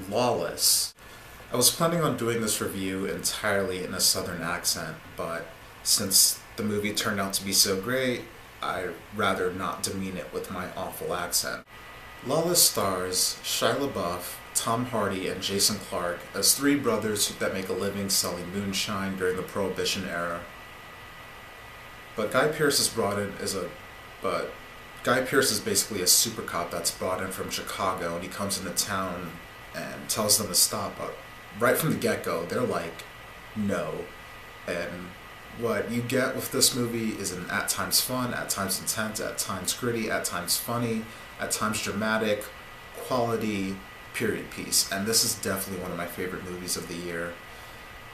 Lawless. I was planning on doing this review entirely in a southern accent, but since the movie turned out to be so great, I'd rather not demean it with my awful accent. Lawless stars Shia LaBeouf, Tom Hardy, and Jason Clarke as three brothers that make a living selling moonshine during the Prohibition era. But Guy Pearce is basically a super cop that's brought in from Chicago, and he comes into town and tells them to stop. But right from the get-go, they're like, no. And what you get with this movie is an at times fun, at times intense, at times gritty, at times funny, at times dramatic, quality period piece. And this is definitely one of my favorite movies of the year.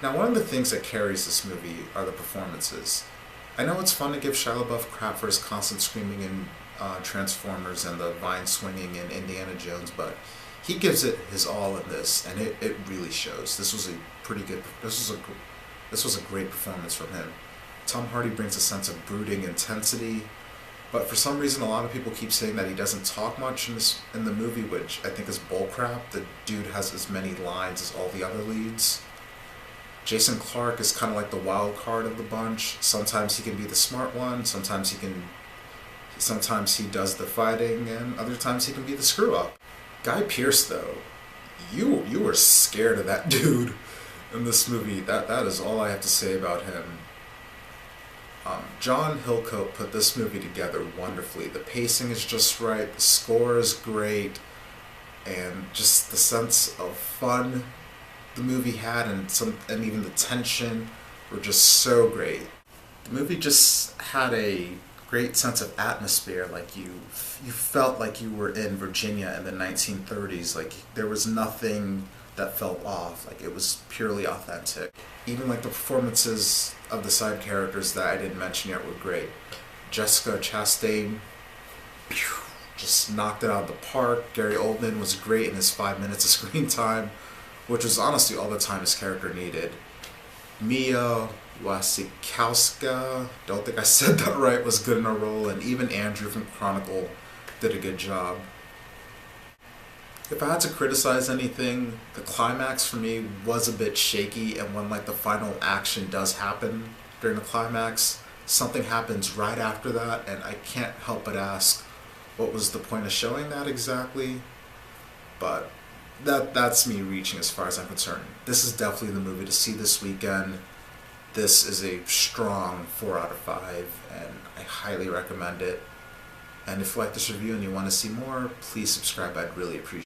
Now, one of the things that carries this movie are the performances. I know it's fun to give Shia LaBeouf crap for his constant screaming in Transformers and the vine swinging in Indiana Jones, but he gives it his all in this, and it really shows. This was a great performance from him. Tom Hardy brings a sense of brooding intensity, but for some reason a lot of people keep saying that he doesn't talk much in the movie, which I think is bullcrap. The dude has as many lines as all the other leads. Jason Clarke is kind of like the wild card of the bunch. Sometimes he can be the smart one, sometimes he does the fighting, and other times he can be the screw up. Guy Pearce, though, you were scared of that dude in this movie. That is all I have to say about him. John Hillcoat put this movie together wonderfully. The pacing is just right, the score is great, and just the sense of fun the movie had, and even the tension were just so great. The movie just had a great sense of atmosphere. Like you felt like you were in Virginia in the 1930s. Like there was nothing that felt off. Like it was purely authentic. Even like the performances of the side characters that I didn't mention yet were great. Jessica Chastain just knocked it out of the park. Gary Oldman was great in his 5 minutes of screen time, which was honestly all the time his character needed. Mia Wasikowska, don't think I said that right, was good in her role, and even Andrew from Chronicle did a good job. If I had to criticize anything, the climax for me was a bit shaky, and when like the final action does happen during the climax, something happens right after that, and I can't help but ask, what was the point of showing that exactly? But that's me reaching as far as I'm concerned. This is definitely the movie to see this weekend. This is a strong 4 out of 5, and I highly recommend it. And if you like this review and you want to see more, please subscribe. I'd really appreciate it.